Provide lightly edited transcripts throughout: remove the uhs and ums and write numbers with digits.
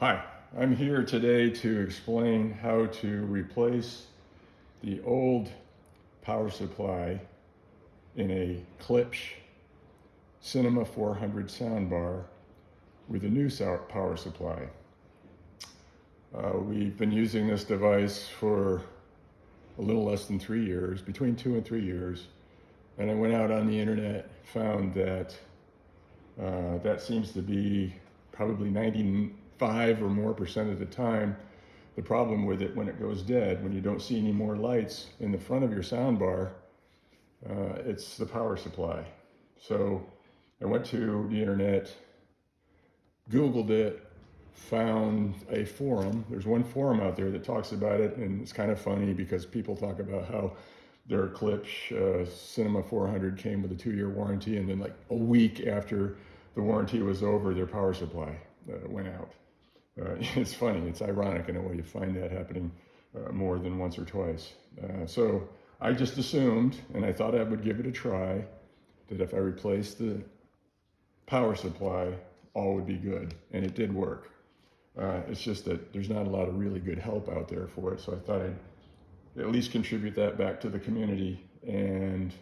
Hi, I'm here today to explain how to replace the old power supply in a Klipsch Cinema 400 soundbar with a new power supply. We've been using this device for a little less than 3 years, between 2 and 3 years, and I went out on the internet, found that that seems to be probably 95 or more percent of the time the problem with it when it goes dead, when you don't see any more lights in the front of your soundbar. It's the power supply. So I went to the internet, Googled it, found a forum. There's one forum out there that talks about it, and it's kind of funny because people talk about how their Klipsch Cinema 400 came with a 2-year warranty, and then like a week after the warranty was over, their power supply went out. It's funny, it's ironic in a way you find that happening more than once or twice. So I just assumed, and I thought I would give it a try, that if I replaced the power supply, all would be good, and it did work. It's just that there's not a lot of really good help out there for it, so I thought I'd at least contribute that back to the community and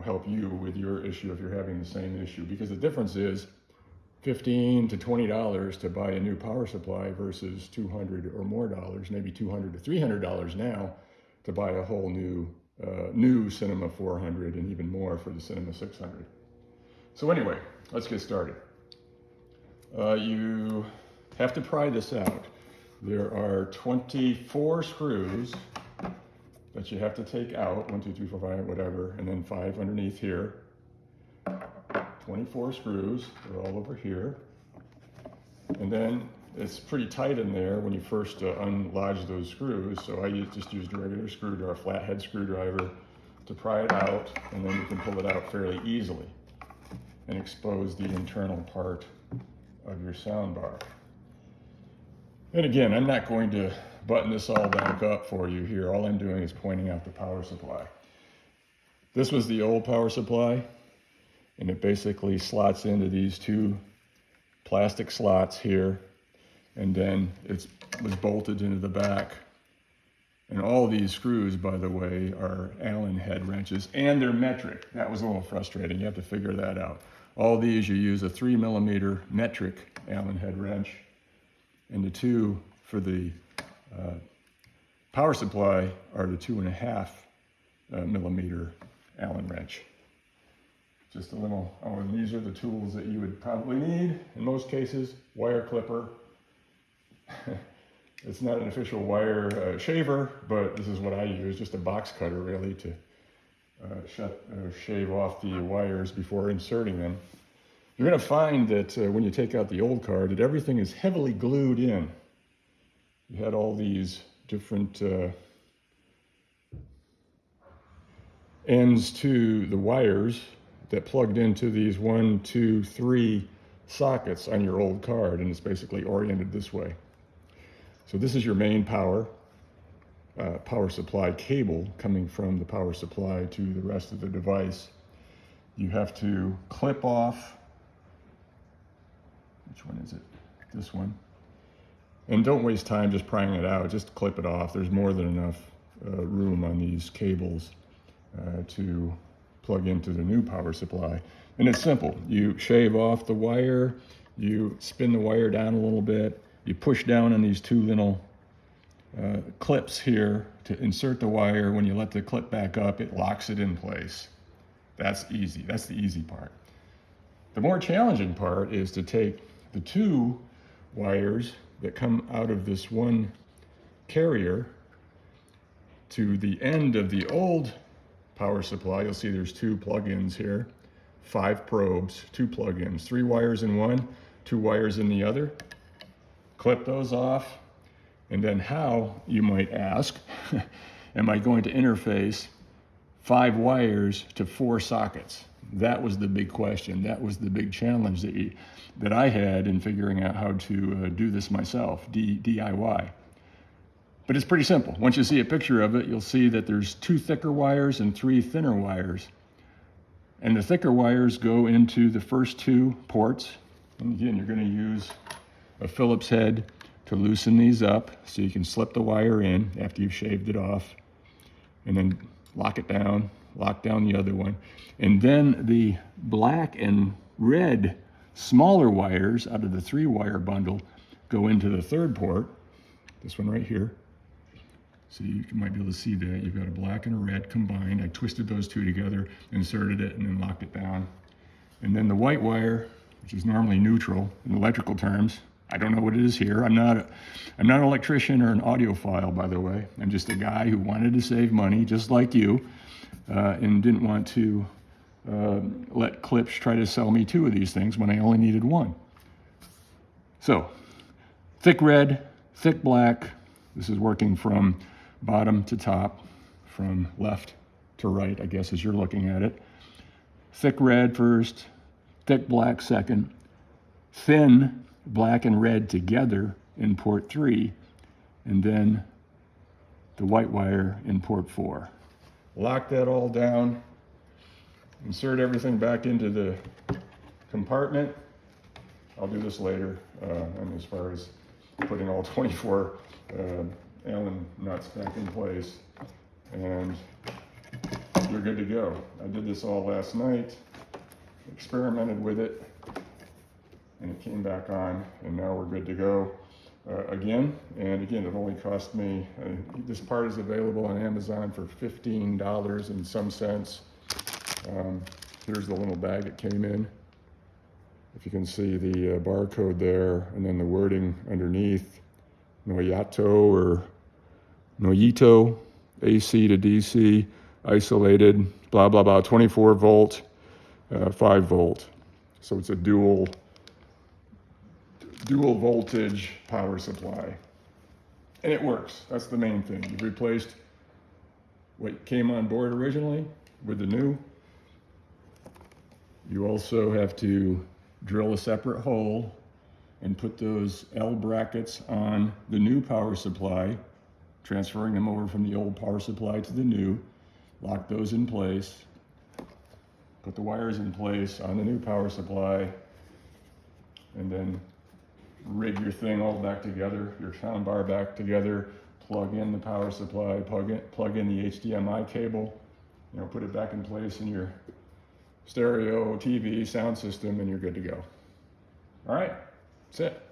help you with your issue if you're having the same issue. Because the difference is $15 to $20 to buy a new power supply versus $200 or more dollars, maybe $200 to $300 now to buy a whole new Cinema 400, and even more for the Cinema 600. So anyway, let's get started. You have to pry this out. There are 24 screws that you have to take out, 1, 2, 3, 4, 5, whatever, and then 5 underneath here. 24 screws, they're all over here. And then it's pretty tight in there when you first unlodge those screws, so I just used a regular screwdriver, a flathead screwdriver, to pry it out, and then you can pull it out fairly easily and expose the internal part of your soundbar. And again, I'm not going to button this all back up for you here. All I'm doing is pointing out the power supply. This was the old power supply, and it basically slots into these 2 plastic slots here, and then it was bolted into the back. And all these screws, by the way, are Allen head wrenches, and they're metric. That was a little frustrating. You have to figure that out. All these, you use a 3mm metric Allen head wrench, and the 2 for the power supply are the 2.5 millimeter Allen wrench. Just a little, and these are the tools that you would probably need in most cases. Wire clipper. It's not an official wire shaver, but this is what I use, just a box cutter really to shave off the wires before inserting them. You're going to find that when you take out the old card, that everything is heavily glued in. You had all these different ends to the wires that plugged into these 1, 2, 3 sockets on your old card, and it's basically oriented this way. So this is your main power supply cable coming from the power supply to the rest of the device. You have to clip off, which one is it? This one. And don't waste time just prying it out, just clip it off. There's more than enough room on these cables to plug into the new power supply. And it's simple. You shave off the wire, you spin the wire down a little bit, you push down on these 2 little clips here to insert the wire. When you let the clip back up, it locks it in place. That's easy. That's the easy part. The more challenging part is to take the 2 wires that come out of this one carrier to the end of the old power supply. You'll see there's 2 plug-ins here, 5 probes, 2 plug-ins, 3 wires in one, 2 wires in the other. Clip those off, and then how, you might ask, am I going to interface 5 wires to 4 sockets? That was the big question. That was the big challenge that I had in figuring out how to do this myself, DIY. But it's pretty simple. Once you see a picture of it, you'll see that there's 2 thicker wires and 3 thinner wires. And the thicker wires go into the first 2 ports. And again, you're going to use a Phillips head to loosen these up so you can slip the wire in after you've shaved it off, and then lock it down, lock down the other one. And then the black and red smaller wires out of the 3-wire bundle go into the third port, this one right here. So you might be able to see that. You've got a black and a red combined. I twisted those two together, inserted it, and then locked it down. And then the white wire, which is normally neutral in electrical terms, I don't know what it is here. I'm not an electrician or an audiophile, by the way. I'm just a guy who wanted to save money, just like you, and didn't want to let Klipsch try to sell me 2 of these things when I only needed 1. So, thick red, thick black. This is working from bottom to top, from left to right, I guess, as you're looking at it. Thick red first, thick black second, thin black and red together in port 3, and then the white wire in port 4. Lock that all down, insert everything back into the compartment. I'll do this later, and as far as putting all 24 Allen nuts back in place, and you're good to go. I did this all last night, experimented with it, and it came back on, and now we're good to go again. And again, it only cost me, this part is available on Amazon for $15 and some cents. Here's the little bag it came in. If you can see the barcode there, and then the wording underneath, Noyato or Noyito, AC to DC, isolated, blah, blah, blah, 24 volt, 5 volt. So it's a dual voltage power supply. And it works, that's the main thing. You've replaced what came on board originally with the new. You also have to drill a separate hole and put those L brackets on the new power supply, transferring them over from the old power supply to the new, lock those in place, put the wires in place on the new power supply, and then rig your thing all back together, your sound bar back together, plug in the power supply, plug in the HDMI cable, put it back in place in your stereo, TV, sound system, and you're good to go. All right, that's it.